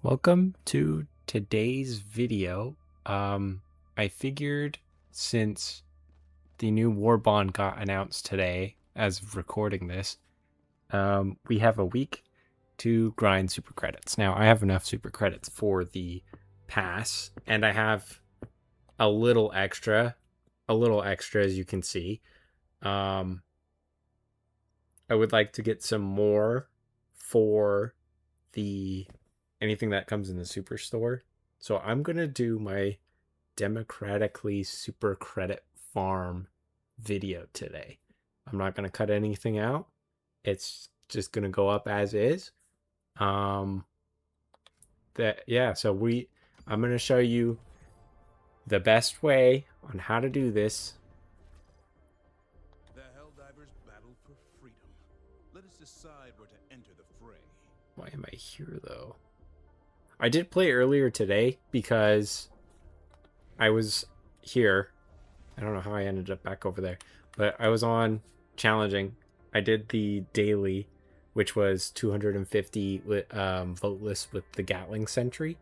Welcome to today's video. I figured since the new warbond got announced today, as of recording this, we have a week to grind super credits. Now, I have enough super credits for the pass, and I have a little extra as you can see. I would like to get some more for the anything that comes in the superstore. So I'm going to do my democratically super credit farm video today. I'm not going to cut anything out. It's just going to go up as is. So I'm going to show you the best way on how to do this. The Helldivers battle for freedom. Let us decide where to enter the fray. Why am I here though? I did play earlier today because I was here. I don't know how I ended up back over there, but I was on challenging. I did the daily, which was 250 voteless with the Gatling Sentry.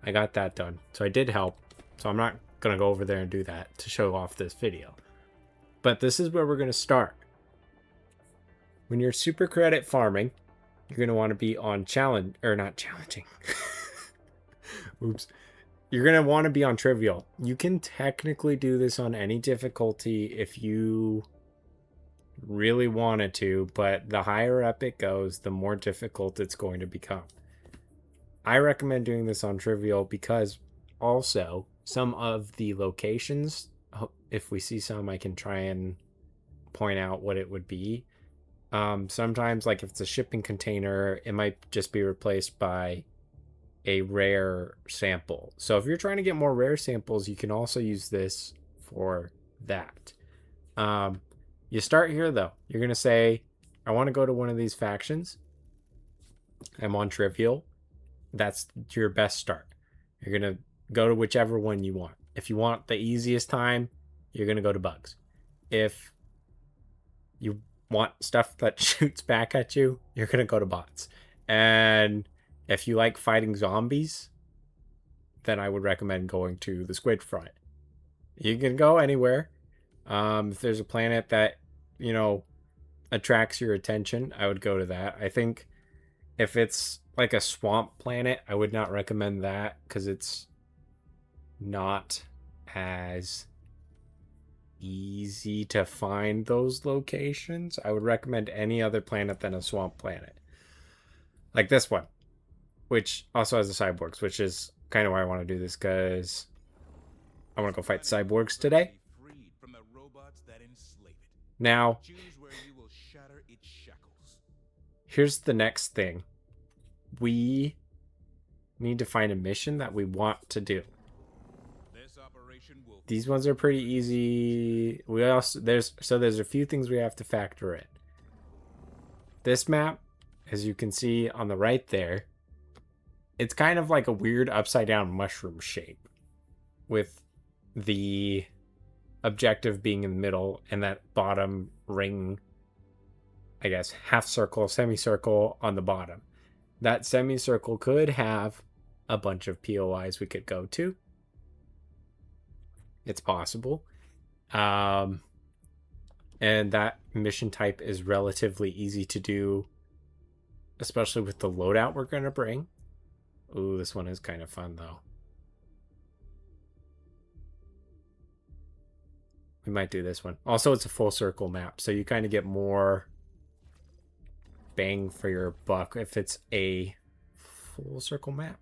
I got that done, so I did help. So I'm not gonna go over there and do that to show off this video. But this is where we're gonna start. When you're super credit farming, you're gonna want to be on challenge or not challenging. Oops. You're going to want to be on trivial. You can technically do this on any difficulty if you really wanted to, but the higher up it goes, the more difficult it's going to become. I recommend doing this on trivial because also some of the locations, if we see some, I can try and point out what it would be. Sometimes, like if it's a shipping container, it might just be replaced by a rare sample. So if you're trying to get more rare samples, you can also use this for that. You start here though. You're going to say, I want to go to one of these factions. I'm on trivial. That's your best start. You're going to go to whichever one you want. If you want the easiest time, you're going to go to bugs. If you want stuff that shoots back at you, you're going to go to bots. And if you like fighting zombies, then I would recommend going to the squid front. You can go anywhere. If there's a planet that, attracts your attention, I would go to that. I think if it's like a swamp planet, I would not recommend that because it's not as easy to find those locations. I would recommend any other planet than a swamp planet. Like this one, which also has the cyborgs, which is kind of why I want to do this, because I want to go fight cyborgs today. Now, here's the next thing. We need to find a mission that we want to do. These ones are pretty easy. There's a few things we have to factor in. This map, as you can see on the right there, it's kind of like a weird upside down mushroom shape with the objective being in the middle and that bottom ring, I guess, half circle, semicircle on the bottom. That semicircle could have a bunch of POIs we could go to. It's possible. And that mission type is relatively easy to do, especially with the loadout we're going to bring. Ooh, this one is kind of fun, though. We might do this one. Also, it's a full circle map, so you kind of get more bang for your buck if it's a full circle map.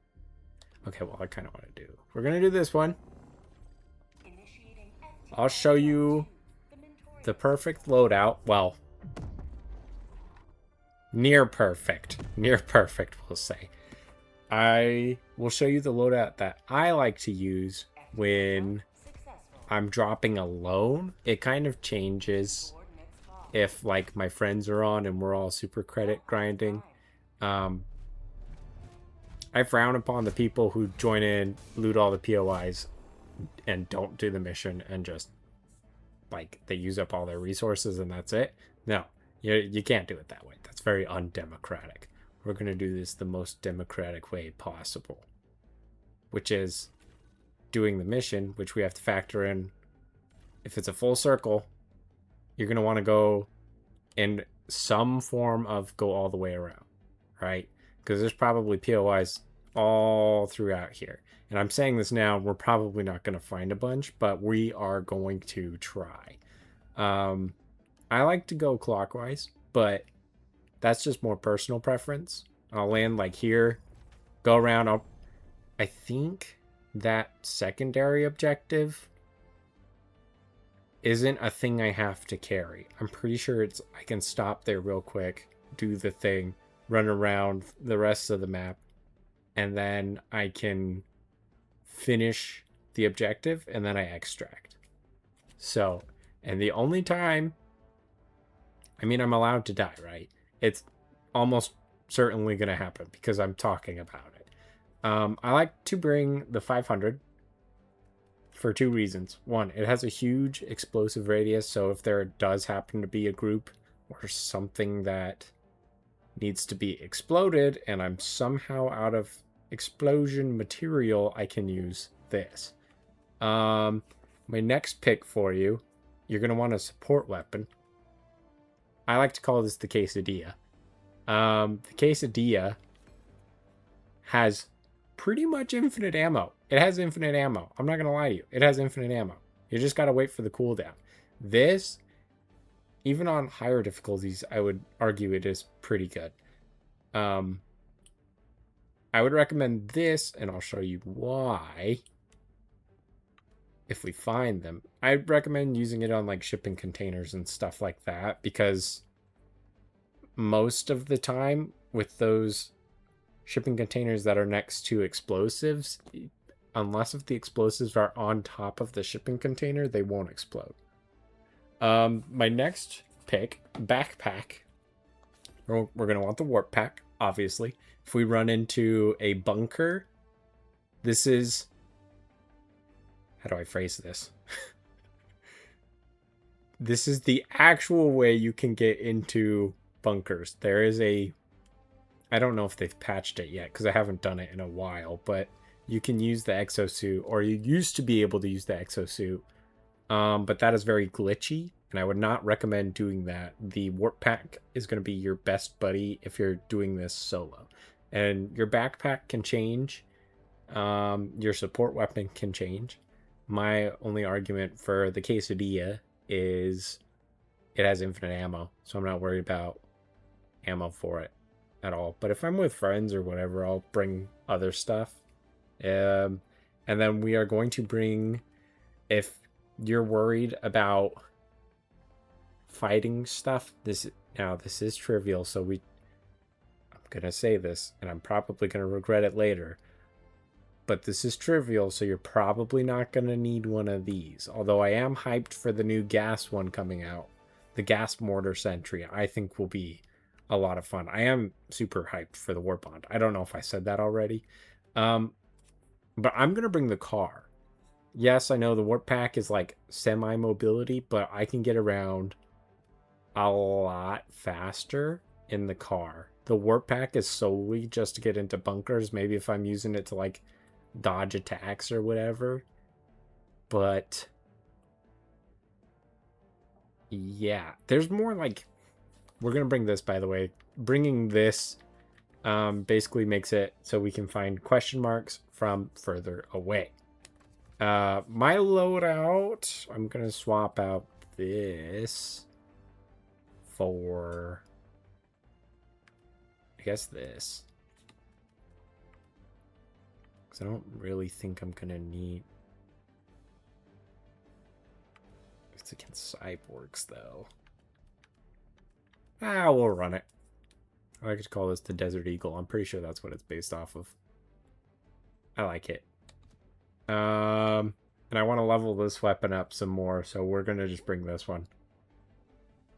Okay, well, I kind of want to do. We're going to do this one. I'll show you the perfect loadout. Well, near perfect. Near perfect, we'll say. I will show you the loadout that I like to use when I'm dropping alone. It kind of changes if like my friends are on and we're all super credit grinding. I frown upon the people who join in, loot all the POIs, and don't do the mission and just like they use up all their resources and that's it. No, you can't do it that way. That's very undemocratic. we're going to do this the most democratic way possible, which is doing the mission, which we have to factor in. If it's a full circle, you're going to want to go in some form of go all the way around, right? Because there's probably POIs all throughout here. And I'm saying this now, we're probably not going to find a bunch, but we are going to try. I like to go clockwise, but that's just more personal preference. I'll land like here, go around. I think that secondary objective isn't a thing I have to carry. I'm pretty sure I can stop there real quick, do the thing, run around the rest of the map, and then I can finish the objective, and then I extract. So, and the only time, I mean, I'm allowed to die, right? It's almost certainly going to happen because I'm talking about it. I like to bring the 500 for two reasons. One, it has a huge explosive radius, so if there does happen to be a group or something that needs to be exploded and I'm somehow out of explosion material, I can use this. My next pick for you, you're going to want a support weapon. I like to call this the quesadilla. The quesadilla has pretty much infinite ammo. It has infinite ammo. I'm not going to lie to you. It has infinite ammo. You just got to wait for the cooldown. This, even on higher difficulties, I would argue it is pretty good. I would recommend this, and I'll show you why. If we find them, I'd recommend using it on like shipping containers and stuff like that, because most of the time with those shipping containers that are next to explosives, unless if the explosives are on top of the shipping container, they won't explode. My next pick, backpack. We're going to want the warp pack, obviously. If we run into a bunker, this is... How do I phrase this? This is the actual way you can get into bunkers. There is a... I don't know if they've patched it yet because I haven't done it in a while, but you can use the exosuit, or you used to be able to use the exosuit, but that is very glitchy, and I would not recommend doing that. The warp pack is going to be your best buddy if you're doing this solo, and your backpack can change. Your support weapon can change. My only argument for the quesadilla is it has infinite ammo, so I'm not worried about ammo for it at all. But if I'm with friends or whatever, I'll bring other stuff. And then we are going to bring, if you're worried about fighting stuff, this is trivial, so I'm gonna say this, and I'm probably gonna regret it later. But this is trivial, so you're probably not going to need one of these. Although I am hyped for the new gas one coming out. The gas mortar sentry, I think, will be a lot of fun. I am super hyped for the warbond. I don't know if I said that already. But I'm going to bring the car. Yes, I know the warp pack is like semi-mobility, but I can get around a lot faster in the car. The warp pack is solely just to get into bunkers. Maybe if I'm using it to like dodge attacks or whatever, but yeah, there's more. Like, we're gonna bring this, by the way. Bringing this basically makes it so we can find question marks from further away. My loadout, I'm gonna swap out this for, I guess, this. I don't really think I'm gonna need... It's against cyborgs, though. We'll run it. I like to call this the Desert Eagle. I'm pretty sure that's what it's based off of. I like it. And I want to level this weapon up some more, so we're gonna just bring this one.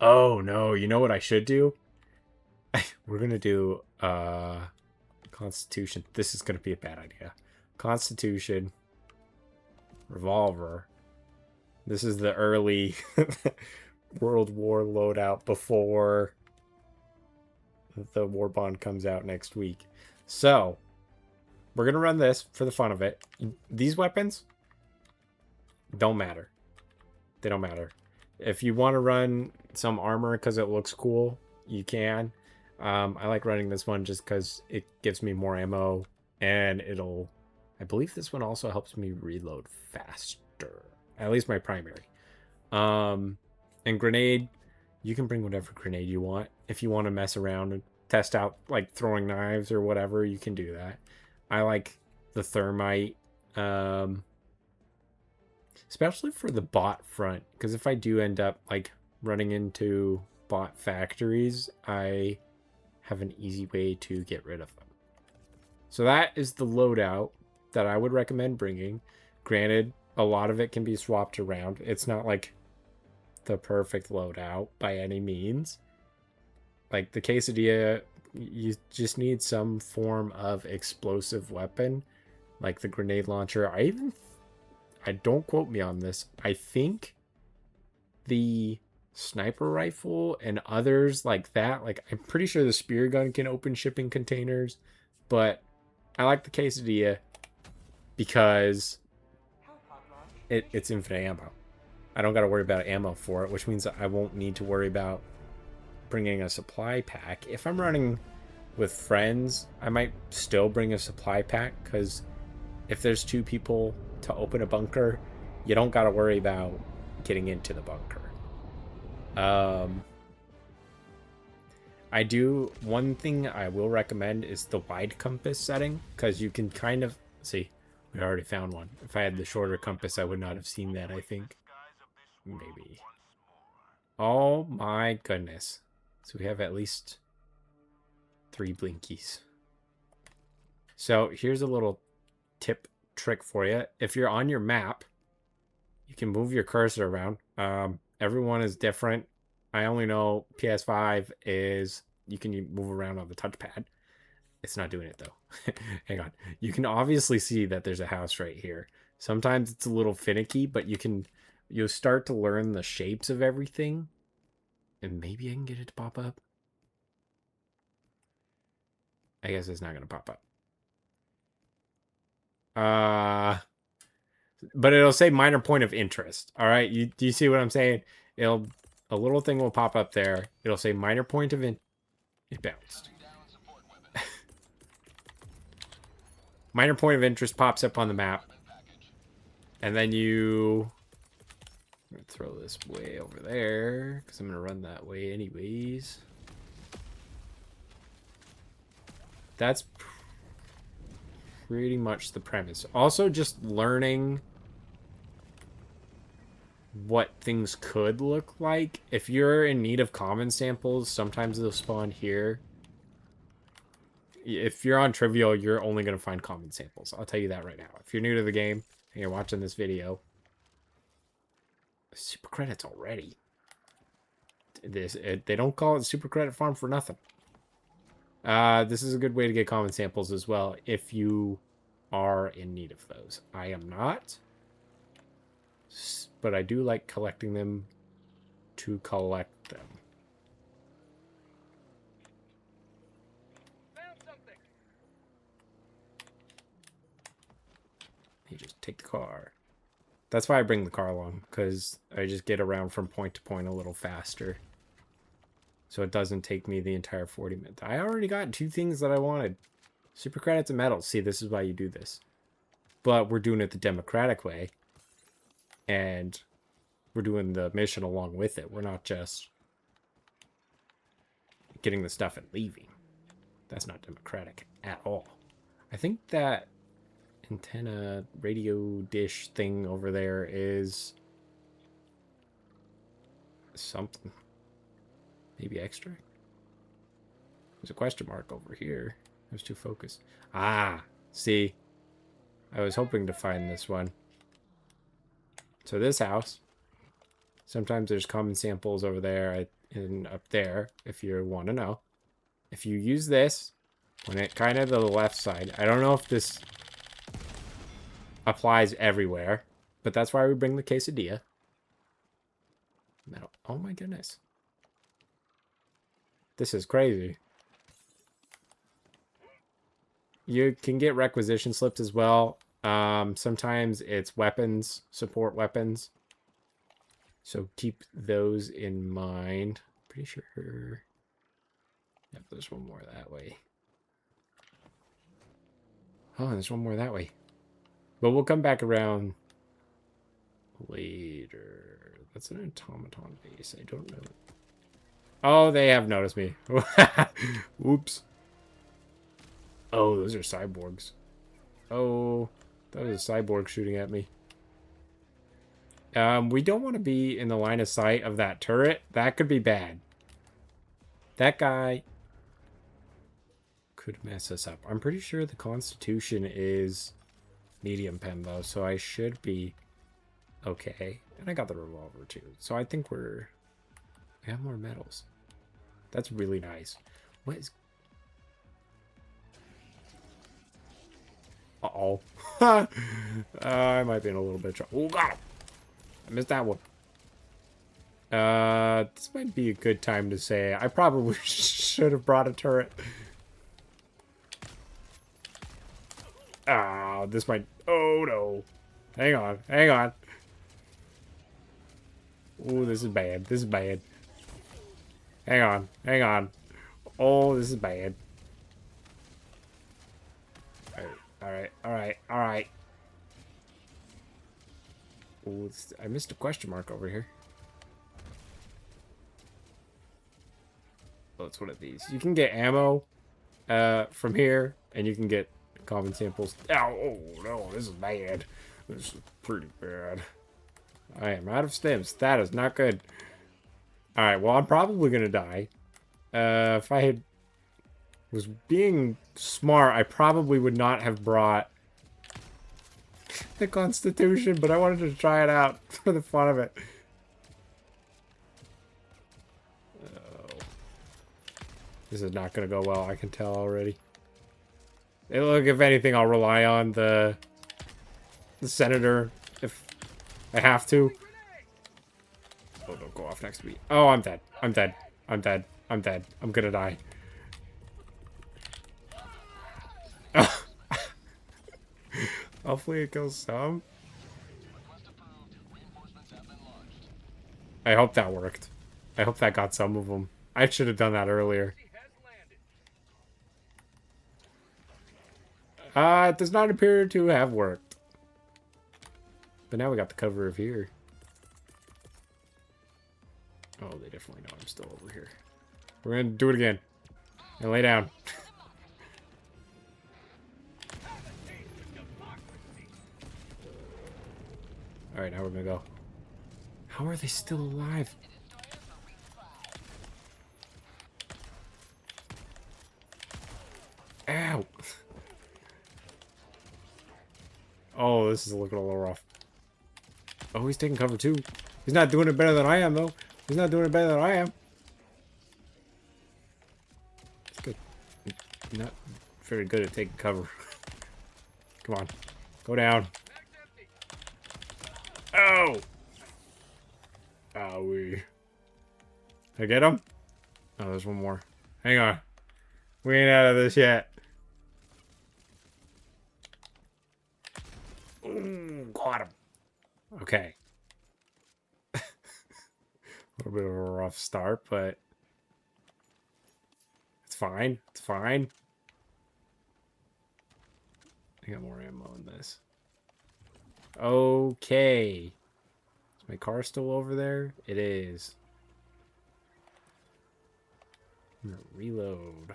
Oh, no. You know what I should do? We're gonna do, Constitution. This is gonna be a bad idea. Constitution, revolver. This is the early World War loadout before the warbond comes out next week. So we're gonna run this for the fun of it. These weapons don't matter. They don't matter. If you want to run some armor because it looks cool, you can. I like running this one just because it gives me more ammo, and I believe this one also helps me reload faster. At least my primary. And grenade, you can bring whatever grenade you want. If you want to mess around and test out like throwing knives or whatever, you can do that. I like the thermite, especially for the bot front, because if I do end up like running into bot factories, I have an easy way to get rid of them. So that is the loadout that I would recommend bringing. Granted, a lot of it can be swapped around. It's not like the perfect loadout by any means. Like the quesadilla, you just need some form of explosive weapon, like the grenade launcher. I don't quote me on this. I think the sniper rifle and others like that, like I'm pretty sure the spear gun can open shipping containers, but I like the quesadilla because it's infinite ammo. I don't got to worry about ammo for it, which means that I won't need to worry about bringing a supply pack. If I'm running with friends, I might still bring a supply pack, because if there's 2 people to open a bunker, you don't got to worry about getting into the bunker. One thing I will recommend is the wide compass setting, because you can kind of see. We already found one. If I had the shorter compass, I would not have seen that, I think. Maybe. Oh my goodness. So we have at least 3 blinkies. So here's a little tip trick for you. If you're on your map, you can move your cursor around. Everyone is different. I only know PS5 is you can move around on the touchpad. It's not doing it though. Hang on. You can obviously see that there's a house right here. Sometimes it's a little finicky, but you'll start to learn the shapes of everything. And maybe I can get it to pop up. I guess it's not going to pop up. But it'll say minor point of interest. All right. Do you see what I'm saying? A little thing will pop up there. It'll say minor point of interest. It bounced. Minor point of interest pops up on the map. And then I'm going to throw this way over there, because I'm going to run that way anyways. That's pretty much the premise. Also, just learning what things could look like. If you're in need of common samples, sometimes they'll spawn here. If you're on Trivial, you're only going to find common samples. I'll tell you that right now. If you're new to the game and you're watching this video, super credits already. They don't call it super credit farm for nothing. This is a good way to get common samples as well if you are in need of those. I am not, but I do like collecting them to collect them. You just take the car. That's why I bring the car along, because I just get around from point to point a little faster. So it doesn't take me the entire 40 minutes. I already got 2 things that I wanted. Super credits and medals. See, this is why you do this. But we're doing it the democratic way. And we're doing the mission along with it. We're not just getting the stuff and leaving. That's not democratic at all. I think that antenna radio dish thing over there is something. Maybe extract? There's a question mark over here. I was too focused. Ah, see. I was hoping to find this one. So this house. Sometimes there's common samples over there and up there, if you want to know. If you use this, when it kind of to the left side, I don't know if this applies everywhere, but that's why we bring the quesadilla. Metal. Oh my goodness. This is crazy. You can get requisition slips as well. Sometimes it's weapons, support weapons. So keep those in mind. Pretty sure. Yep, there's one more that way. Oh, there's one more that way. But we'll come back around later. That's an automaton base. I don't know. Oh, they have noticed me. Oops. Oh, those are cyborgs. Oh, that was a cyborg shooting at me. We don't want to be in the line of sight of that turret. That could be bad. That guy could mess us up. I'm pretty sure the Constitution is medium pen, though, so I should be okay. And I got the revolver, too. So I think we have more medals. That's really nice. What is... Uh-oh. I might be in a little bit of trouble. Oh, got him. I missed that one. This might be a good time to say I probably should have brought a turret. Ah, this might... Oh, no. Hang on. Hang on. Oh, this is bad. This is bad. Hang on. Hang on. Oh, this is bad. Alright. Alright. Alright. Oh, I missed a question mark over here. Oh, it's one of these. You can get ammo from here, and you can get common samples. Ow, oh, no, this is bad. This is pretty bad. I am out of stims. That is not good. Alright, well, I'm probably going to die. If I was being smart, I probably would not have brought the Constitution, but I wanted to try it out for the fun of it. Oh. This is not going to go well, I can tell already. Hey, look, if anything, I'll rely on the senator if I have to. Oh, don't go off next to me. Oh, I'm dead. I'm dead. I'm dead. I'm dead. I'm gonna die. Hopefully it kills some. I hope that worked. I hope that got some of them. I should have done that earlier. It does not appear to have worked. But now we got the cover of here. Oh, they definitely know I'm still over here. We're gonna do it again. And lay down. Alright, now we're gonna go. How are they still alive? Ow! Oh, this is looking a little rough. Oh, he's taking cover too. He's not doing it better than I am, though. He's not doing it better than I am. It's good. Not very good at taking cover. Come on. Go down. Oh! Owie. Did I get him? Oh, there's one more. Hang on. We ain't out of this yet. Ooh, got him. Okay. A little bit of a rough start, but it's fine. It's fine. I got more ammo in this. Okay. Is my car still over there? It is. I'm gonna reload.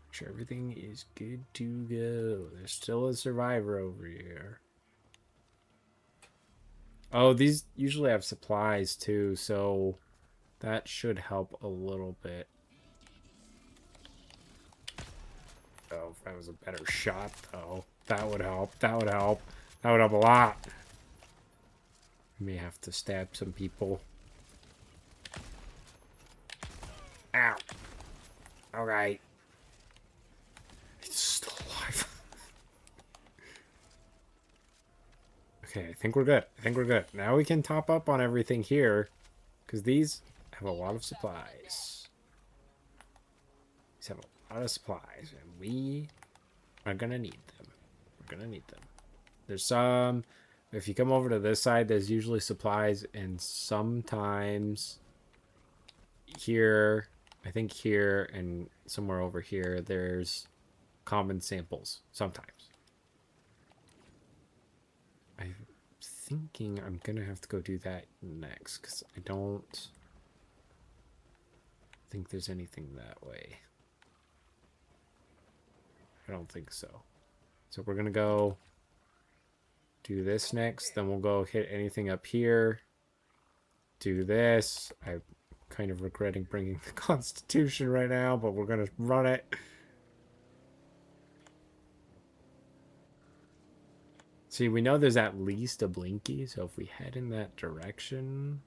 Make sure everything is good to go. There's still a survivor over here. Oh, these usually have supplies too, so that should help a little bit. Oh, if that was a better shot, though, that would help. That would help. That would help a lot. May have to stab some people. Ow. Alright. He's still alive. Okay, I think we're good. I think we're good. Now we can top up on everything here, because these have a lot of supplies. have a lot of supplies, and we are gonna need them. We're gonna need them. There's some... If you come over to this side, there's usually supplies, and sometimes here, I think here and somewhere over here, there's common samples. Sometimes. I'm thinking I'm gonna have to go do that next, because I don't think there's anything that way. I don't think so. So we're gonna go do this next, then we'll go hit anything up here. Do this. I'm kind of regretting bringing the Constitution right now, but we're gonna run it. See, we know there's at least a Blinky, so if we head in that direction,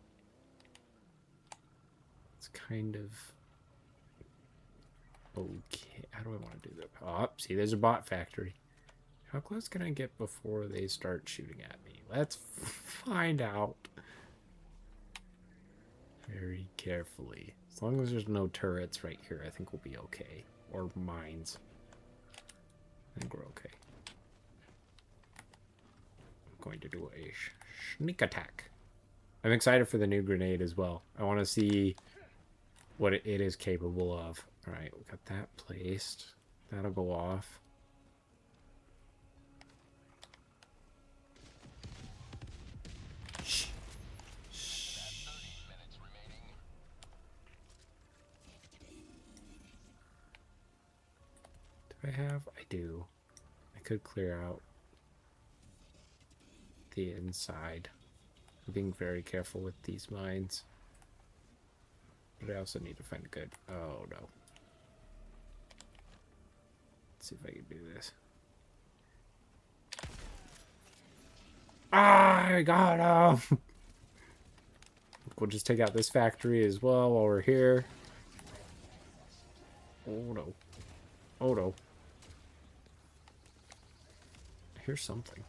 it's kind of okay. How do I want to do that? Oh, see, there's a bot factory. How close can I get before they start shooting at me? Let's find out. Very carefully. As long as there's no turrets right here, I think we'll be okay. Or mines. I think we're okay. I'm going to do a sneak attack. I'm excited for the new grenade as well. I want to see what it is capable of. Alright, we got that placed. That'll go off. Shh. Shh. Do I have? I do. I could clear out the inside. I'm being very careful with these mines. But I also need to find a good... Oh, no. Let's see if I can do this. Ah, I got him! We'll just take out this factory as well while we're here. Oh, no. Oh, no. I hear something.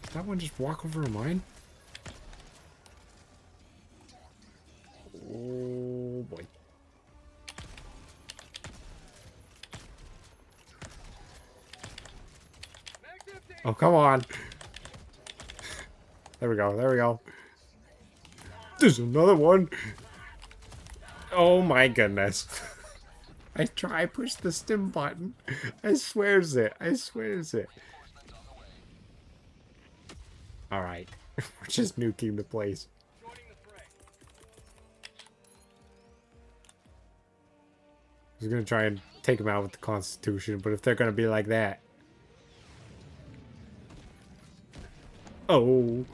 Did that one just walk over a mine? Oh, boy. Oh, come on. There we go. There we go. There's another one. Oh, my goodness. I pushed the stim button. I swears it. I swears it. Alright. We're just nuking the place. I was gonna try and take them out with the Constitution, but if they're gonna be like that... Oh!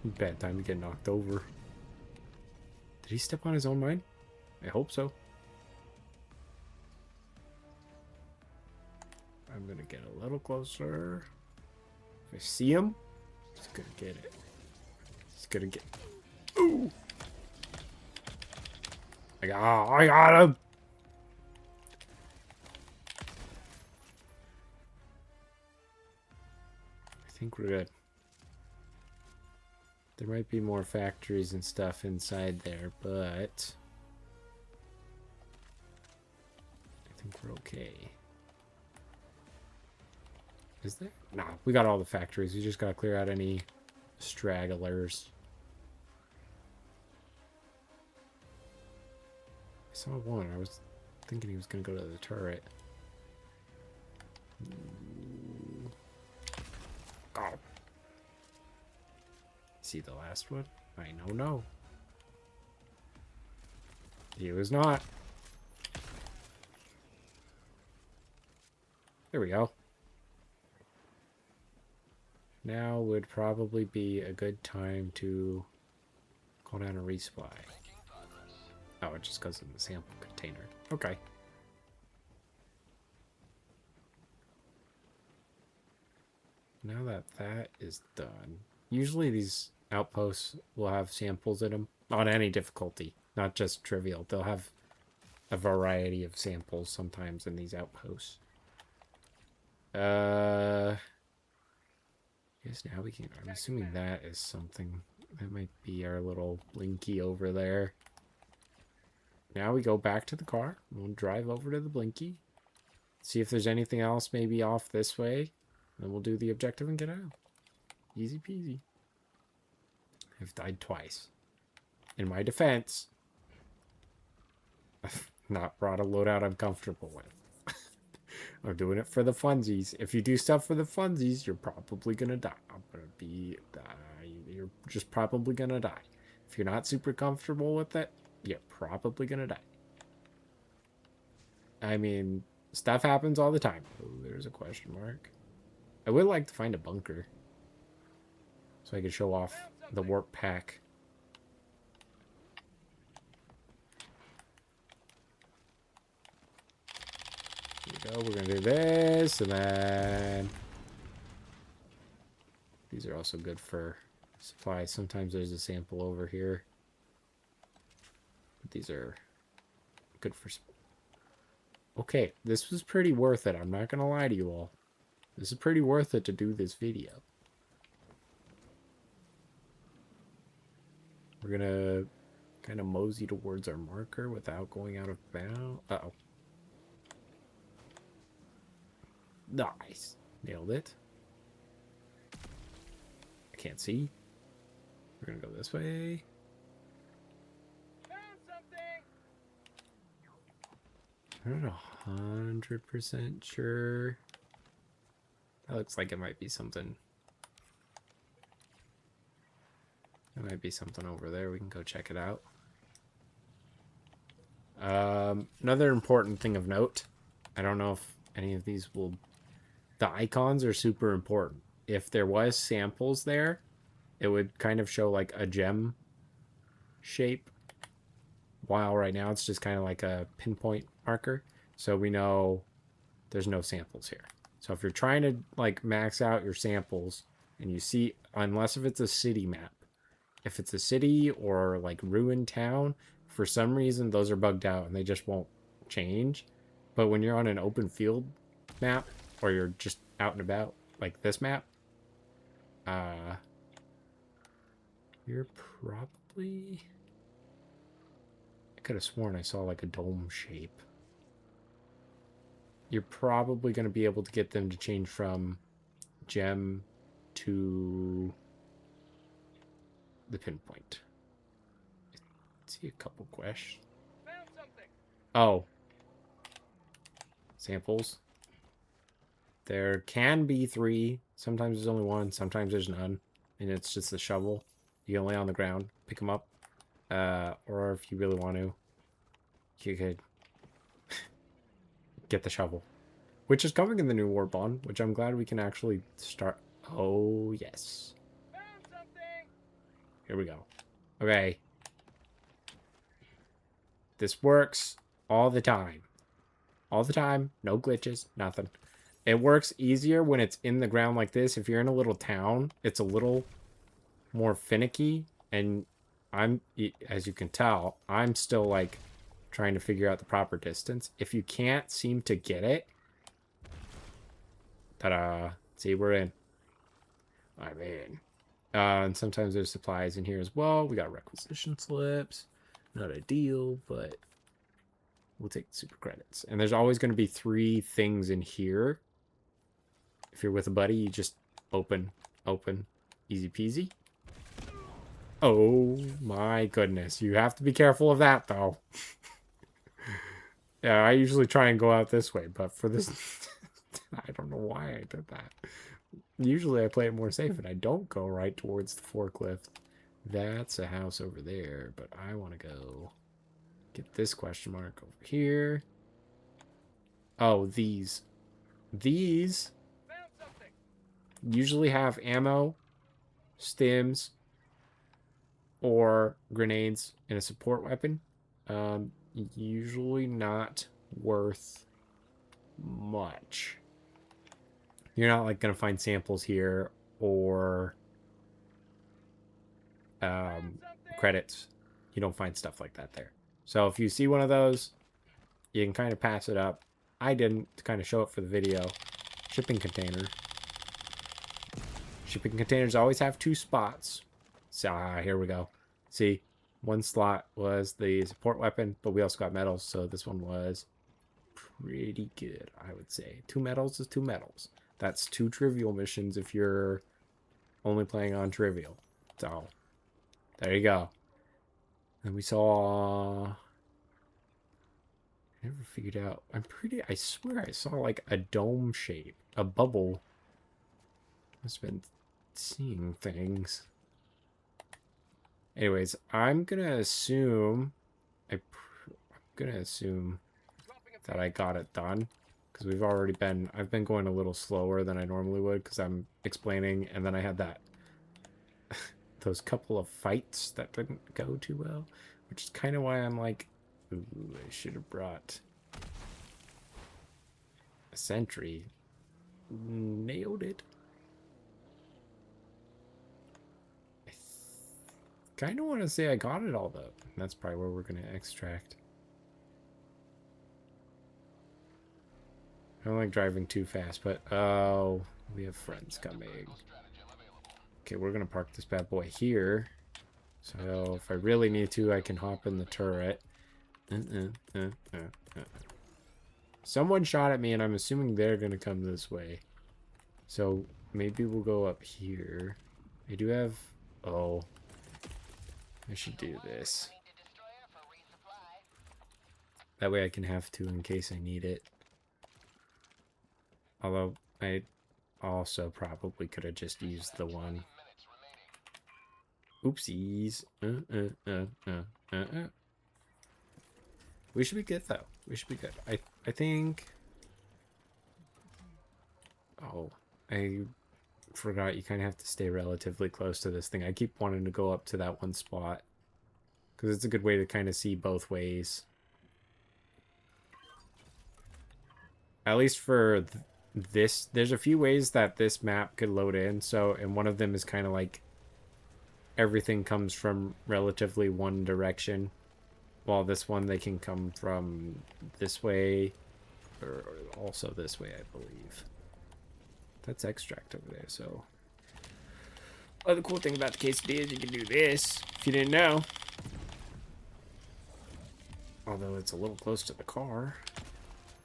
Bad time to get knocked over. Did he step on his own mine? I hope so. I'm gonna get a little closer. If I see him, he's gonna get it. He's gonna get... Ooh! I got him! I think we're good. There might be more factories and stuff inside there, but I think we're okay. Is there? No, we got all the factories. We just gotta clear out any stragglers. I saw one. I was thinking he was gonna go to the turret. Oh. See the last one? I know, no. He was not. There we go. Now would probably be a good time to call down a resupply. Oh, it just goes in the sample container. Okay. Now that that is done, usually these outposts will have samples in them on any difficulty, not just trivial. They'll have a variety of samples sometimes in these outposts. I guess now we can... I'm assuming that is something. That might be our little Blinky over there. now we go back to the car. We'll drive over to the Blinky. See if there's anything else maybe off this way. Then we'll do the objective and get out. Easy peasy. I've died twice. In my defense, I've not brought a loadout I'm comfortable with. I'm doing it for the funsies. If you do stuff for the funsies, you're probably gonna die. You're just probably gonna die. If you're not super comfortable with it, you're probably gonna die. I mean, stuff happens all the time. Oh, there's a question mark. I would like to find a bunker so I could show off the warp pack. Here we go. We're going to do this, and then these are also good for supplies. Sometimes there's a sample over here. But these are good for... Okay, this was pretty worth it. I'm not going to lie to you all. This is pretty worth it to do this video. We're going to kind of mosey towards our marker without going out of bounds. Uh-oh. Nice. Nailed it. I can't see. We're going to go this way. Found something. I'm not 100% sure. That looks like it might be something. There might be something over there. We can go check it out. Another important thing of note. I don't know if any of these will... The icons are super important. If there was samples there, it would kind of show like a gem shape. While right now it's just kind of like a pinpoint marker. So we know there's no samples here. So if you're trying to like max out your samples and you see, unless if it's a city map, if it's a city or like ruined town, for some reason those are bugged out and they just won't change. But when you're on an open field map or you're just out and about like this map, you're probably... I could have sworn I saw like a dome shape. You're probably going to be able to get them to change from gem to the pinpoint. I see a couple quests. Found something. Oh. Samples. There can be 3. Sometimes there's only 1. Sometimes there's none. And it's just a shovel. You can lay on the ground, pick them up. Or if you really want to, you could get the shovel. Which is coming in the new warbond, which I'm glad we can actually start. Oh, yes. Found something. Here we go. Okay. This works all the time. All the time. No glitches. Nothing. It works easier when it's in the ground like this. If you're in a little town, it's a little more finicky. And I'm, as you can tell, I'm still like trying to figure out the proper distance. If you can't seem to get it, ta-da. See, we're in. I'm in. And sometimes there's supplies in here as well. We got requisition slips. Not ideal, but we'll take the super credits. And there's always going to be 3 things in here. If you're with a buddy, you just open. Easy peasy. Oh my goodness. You have to be careful of that, though. Yeah, I usually try and go out this way, but for this... I don't know why I did that. Usually I play it more safe and I don't go right towards the forklift. That's a house over there, but I want to go get this question mark over here. Oh, these. These Found something. usually have ammo, stims, or grenades in a support weapon. Usually not worth much. You're not like gonna find samples here or credits. You don't find stuff like that there. So if you see one of those, you can kind of pass it up. I didn't, to kind of show it for the video. Shipping container. Shipping containers always have 2 spots. So here we go. See, One slot was the support weapon, but we also got medals, so this one was pretty good, I would say. 2 medals is 2 medals. That's 2 trivial missions if you're only playing on trivial. So, there you go. And we saw... I never figured out. I swear I saw like a dome shape. A bubble. Must have been seeing things. Anyways, I'm gonna assume... I'm gonna assume that I got it done. Because I've been going a little slower than I normally would because I'm explaining, and then I had that those couple of fights that didn't go too well, which is kind of why I'm like, ooh, I should have brought a sentry. Nailed it. I kind of want to say I got it all though. That's probably where we're going to extract. I don't like driving too fast, but oh, we have friends coming. Okay, we're gonna park this bad boy here. So if I really need to, I can hop in the turret. Someone shot at me, and I'm assuming they're gonna come this way. So maybe we'll go up here. I do have... Oh. I should do this. That way I can have 2 in case I need it. Although, I also probably could have just used the one. Oopsies. We should be good, though. We should be good. I think... Oh, I forgot you kind of have to stay relatively close to this thing. I keep wanting to go up to that one spot. Because it's a good way to kind of see both ways. At least for... this, there's a few ways that this map could load in, so, and one of them is kind of like everything comes from relatively one direction, while this one they can come from this way, or also this way, I believe. That's extract over there, so. Other cool thing about the quesadilla is you can do this, if you didn't know. Although it's a little close to the car.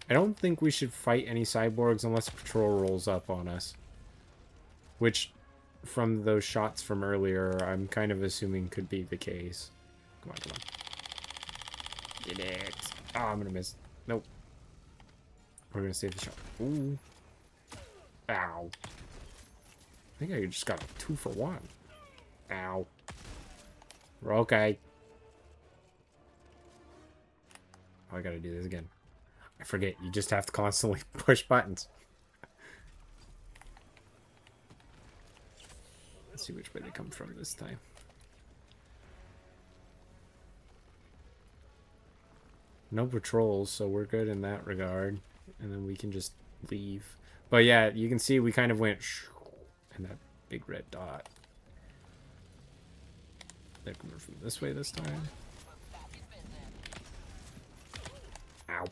I don't think we should fight any cyborgs unless patrol rolls up on us. Which, from those shots from earlier, I'm kind of assuming could be the case. Come on, come on. Get it. Oh, I'm gonna miss. Nope. We're gonna save the shot. Ooh. Ow. I think I just got a 2 for 1. Ow. We're okay. Oh, I gotta do this again. I forget, you just have to constantly push buttons. Let's see which way they come from this time. No patrols, so we're good in that regard. And then we can just leave. But yeah, you can see we kind of went and that big red dot. They're coming from this way this time. Ow.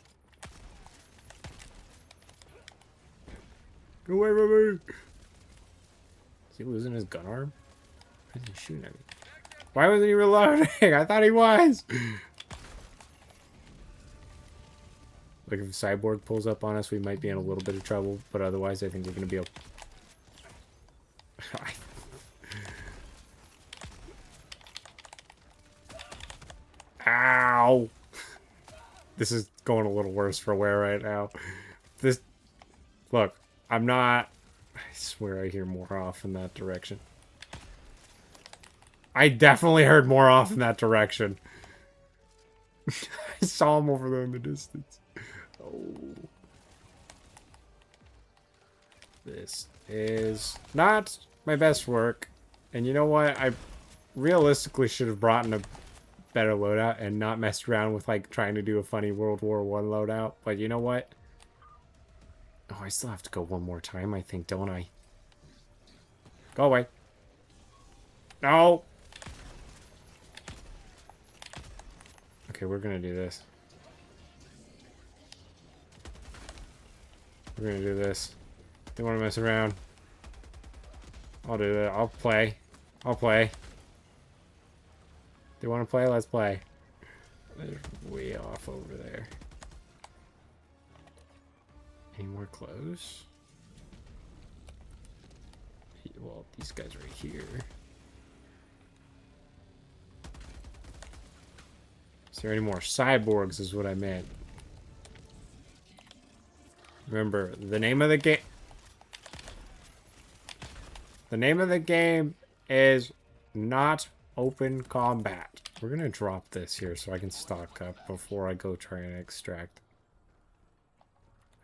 Go away from me! Is he losing his gun arm? Why is he shooting at me? Why wasn't he reloading? I thought he was! Like, if a cyborg pulls up on us, we might be in a little bit of trouble, but otherwise I think we're gonna be okay. Ow! This is going a little worse for wear right now. This... Look, I'm not... I swear I hear more off in that direction. I definitely heard more off in that direction. I saw him over there in the distance. Oh. This is not my best work. And you know what? I realistically should have brought in a better loadout and not messed around with like trying to do a funny World War I loadout. But you know what? Oh, I still have to go one more time, I think, don't I? Go away. No! Okay, we're gonna do this. We're gonna do this. Don't want to mess around. I'll do that. I'll play. I'll play. They want to play? Let's play. They're way off over there. Any more clothes? Well, these guys right here. Is there any more cyborgs is what I meant. Remember, the name of the game... The name of the game is not open combat. We're going to drop this here so I can stock up before I go try and extract.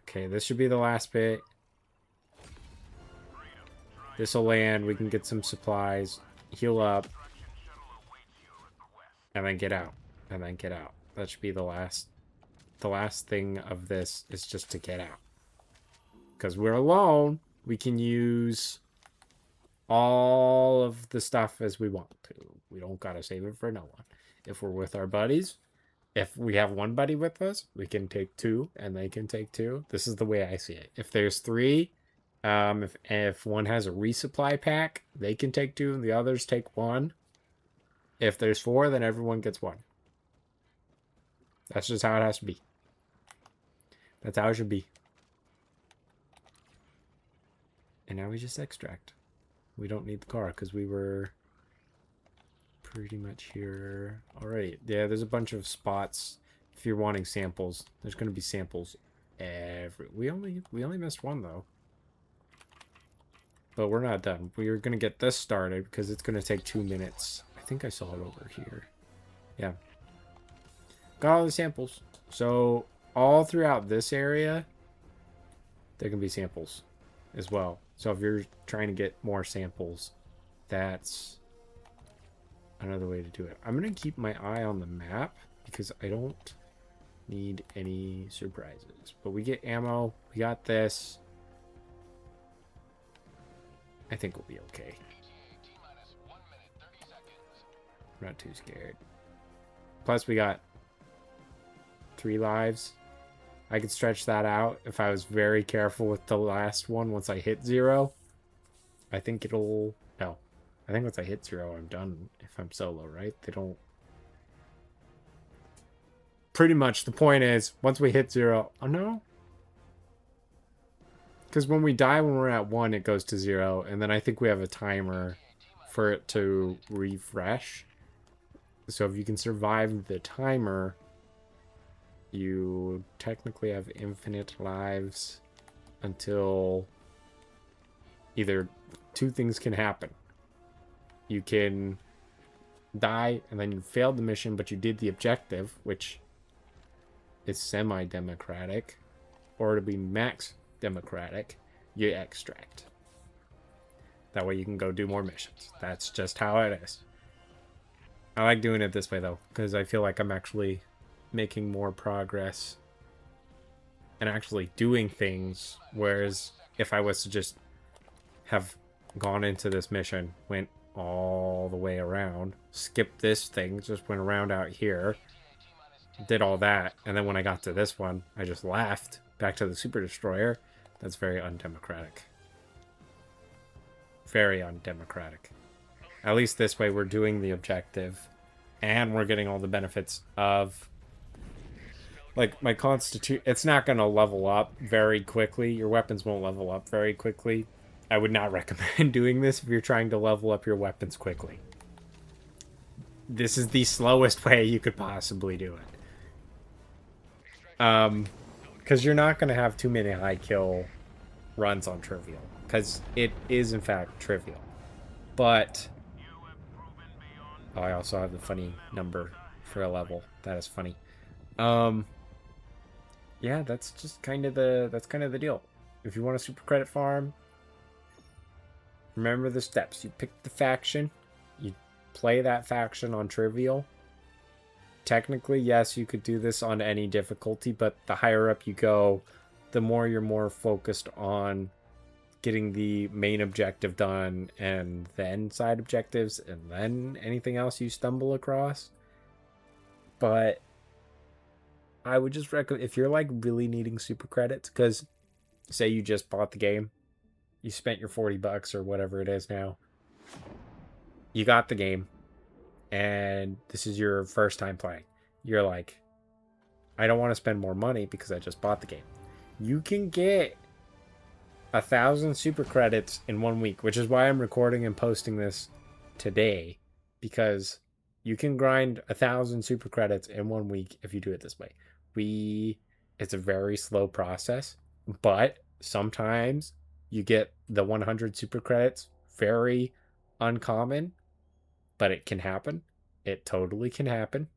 Okay, this should be the last bit. This'll land. We can get some supplies, heal up, and then get out. And then get out. That should be the last. The last thing of this is just to get out. Because we're alone, we can use all of the stuff as we want to. We don't gotta save it for no one. If we're with our buddies, if we have one buddy with us, we can take two, and they can take two. This is the way I see it. If there's three, if one has a resupply pack, they can take two, and the others take one. If there's four, then everyone gets one. That's just how it has to be. That's how it should be. And now we just extract. We don't need the car because we were pretty much here already. Yeah, there's a bunch of spots. If you're wanting samples, there's going to be samples every. We only missed one though. But we're not done. We're going to get this started because it's going to take 2 minutes. I think I saw it over here. Yeah. Got all the samples. So all throughout this area, there can be samples as well. So if you're trying to get more samples, that's another way to do it. I'm going to keep my eye on the map because I don't need any surprises. But we get ammo. We got this. I think we'll be okay. I'm not too scared. Plus we got 3 lives. I could stretch that out if I was very careful with the last one. Once I hit 0, I think it'll... No. I think once I hit 0, I'm done if I'm solo, right? They don't... Pretty much the point is, once we hit 0... Oh, no? Because when we die when we're at 1, it goes to 0. And then I think we have a timer for it to refresh. So if you can survive the timer... You technically have infinite lives until either 2 things can happen. You can die and then you failed the mission, but you did the objective, which is semi-democratic, or to be max democratic, you extract. That way you can go do more missions. That's just how it is. I like doing it this way though, because I feel like I'm actually making more progress and actually doing things, whereas if I was to just have gone into this mission, went all the way around, skipped this thing, just went around out here, did all that, and then when I got to this one, I just left back to the Super Destroyer, that's very undemocratic. Very undemocratic. At least this way we're doing the objective and we're getting all the benefits of... Like, my constitution, it's not going to level up very quickly. Your weapons won't level up very quickly. I would not recommend doing this if you're trying to level up your weapons quickly. This is the slowest way you could possibly do it. Because you're not going to have too many high kill runs on Trivial. Because it is, in fact, Trivial. But... Oh, I also have the funny number for a level. That is funny. Yeah, that's just kind of the deal. If you want a super credit farm, remember the steps. You pick the faction, you play that faction on Trivial. Technically, yes, you could do this on any difficulty, but the higher up you go, the more you're more focused on getting the main objective done and then side objectives and then anything else you stumble across. But I would just recommend, if you're like really needing super credits, because say you just bought the game, you spent your $40 or whatever it is now, you got the game, and this is your first time playing. You're like, I don't want to spend more money because I just bought the game. You can get 1,000 super credits in 1 week, which is why I'm recording and posting this today, because you can grind 1,000 super credits in 1 week if you do it this way. It's a very slow process, but sometimes you get the 100 super credits very uncommon, but it can happen. It totally can happen.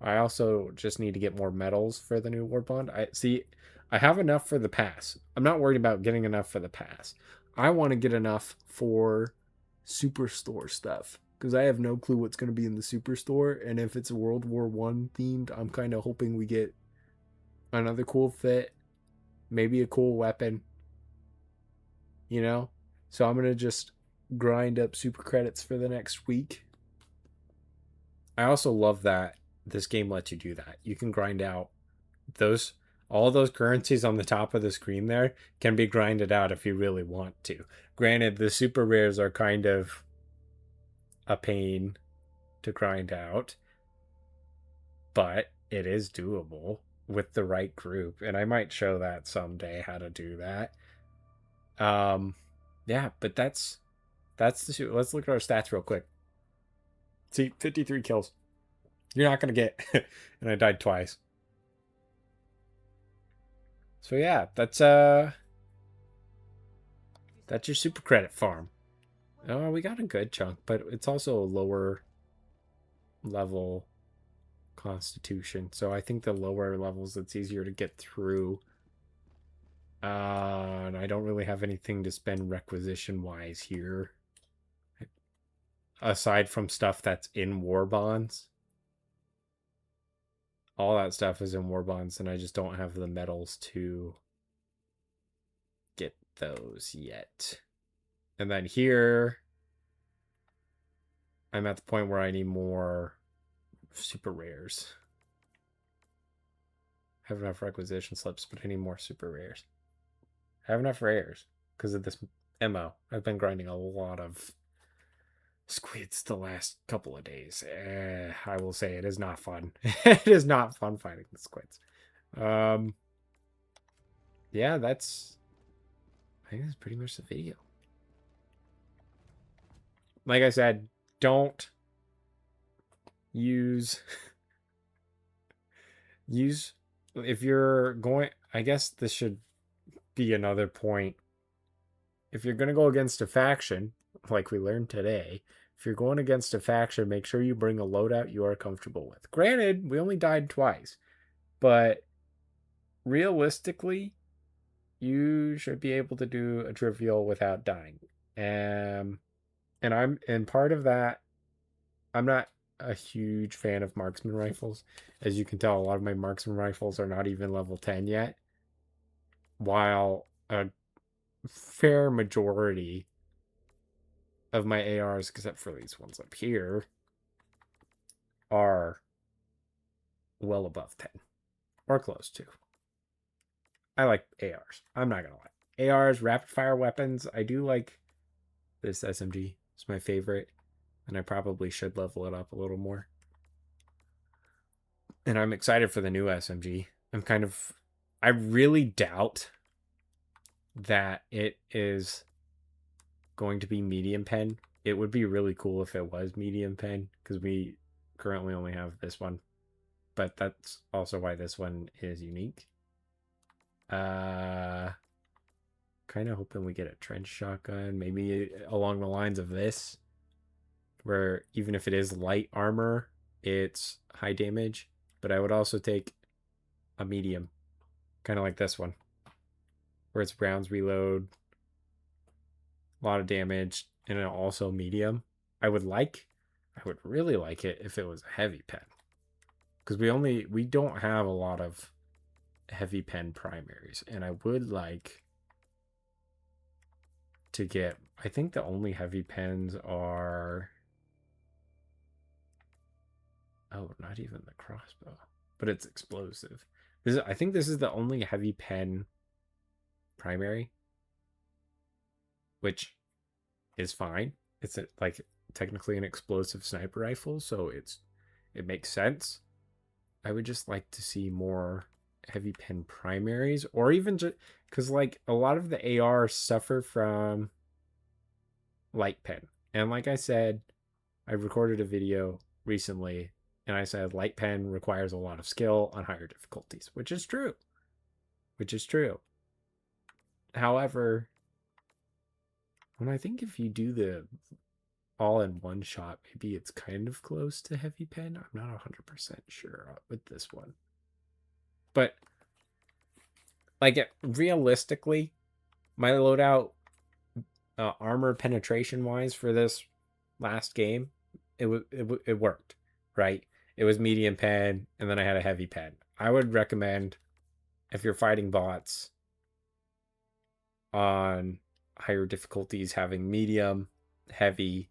I also just need to get more medals for the new warbond. I have enough for the pass. I'm not worried about getting enough for the pass. I want to get enough for superstore stuff because I have no clue what's going to be in the superstore, and if it's a World War One themed, I'm kind of hoping we get another cool fit, maybe a cool weapon, you know? So I'm going to just grind up super credits for the next week. I also love that this game lets you do that. You can grind out all those currencies on the top of the screen there can be grinded out if you really want to. Granted, the super rares are kind of a pain to grind out, but it is doable with the right group, and I might show that someday how to do that. Yeah, but that's the let's look at our stats real quick. See, 53 kills. You're not gonna get, and I died twice. So yeah, that's your super credit farm. Oh, we got a good chunk, but it's also a lower level constitution. So I think the lower levels it's easier to get through. And I don't really have anything to spend requisition wise here. Aside from stuff that's in war bonds. All that stuff is in war bonds, and I just don't have the medals to get those yet. And then here, I'm at the point where I need more super rares. I have enough requisition slips, but I need more super rares. I have enough rares because of this MO. I've been grinding a lot of squids the last couple of days. I will say it is not fun. It is not fun fighting the squids. Yeah, I think that's pretty much the video. Like I said, don't use if you're going, I guess this should be another point. If you're going to go against a faction, like we learned today, if you're going against a faction, make sure you bring a loadout you are comfortable with. Granted, we only died twice, but realistically, you should be able to do a trivial without dying. And part of that, I'm not a huge fan of marksman rifles. As you can tell, a lot of my marksman rifles are not even level 10 yet, while a fair majority of my ARs, except for these ones up here, are well above 10 or close to. I like ARs. I'm not gonna lie. ARs, rapid fire weapons. I do like this SMG. It's my favorite, and I probably should level it up a little more. And I'm excited for the new SMG. I really doubt that it is going to be medium pen. It would be really cool if it was medium pen, because we currently only have this one. But that's also why this one is unique. Kind of hoping we get a trench shotgun, maybe along the lines of this, where even if it is light armor, it's high damage. But I would also take a medium, kind of like this one, where it's rounds reload, a lot of damage, and also medium. I would really like it if it was a heavy pen, because we don't have a lot of heavy pen primaries, and I would like to get, I think the only heavy pens are, oh, not even the crossbow, but it's explosive. I think this is the only heavy pen primary, which is fine. It's like technically an explosive sniper rifle, so it makes sense. I would just like to see more heavy pen primaries, or even just because like a lot of the AR suffer from light pen. And like I said, I recorded a video recently and I said light pen requires a lot of skill on higher difficulties, which is true. Which is true. However, when I think if you do the all in one shot, maybe it's kind of close to heavy pen. I'm not 100% sure with this one. But like realistically, my loadout armor penetration wise for this last game, it worked, right? It was medium pen, and then I had a heavy pen. I would recommend if you're fighting bots on higher difficulties, having medium, heavy,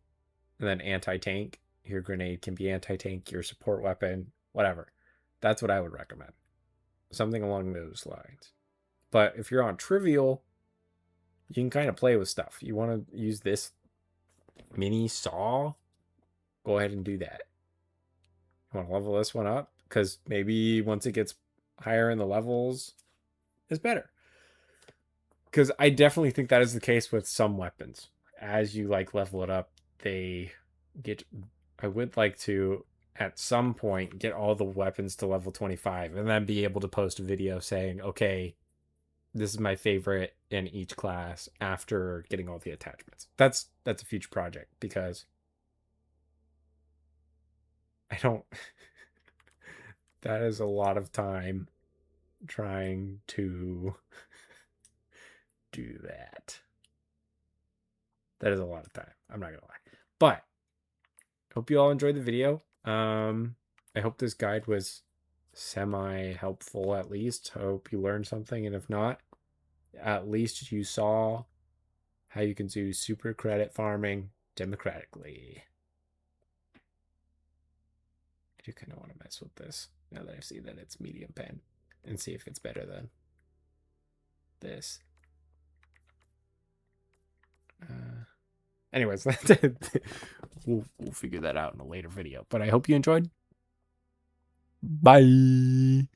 and then anti-tank. Your grenade can be anti-tank, your support weapon, whatever. That's what I would recommend. Something along those lines. But if you're on trivial, you can kind of play with stuff. You want to use this mini saw? Go ahead and do that. You want to level this one up? Because maybe once it gets higher in the levels, it's better. Because I definitely think that is the case with some weapons. As you like level it up, they get... I would like to, at some point, get all the weapons to level 25 and then be able to post a video saying, okay, this is my favorite in each class after getting all the attachments. That's a future project because I don't... that is a lot of time trying to do that. That is a lot of time. I'm not gonna lie. But hope you all enjoyed the video. I hope this guide was semi-helpful at least. Hope you learned something, and if not, at least you saw how you can do super credit farming democratically. I do kind of want to mess with this now that I see that it's medium pen and see if it's better than this. Anyways, we'll figure that out in a later video. But I hope you enjoyed. Bye.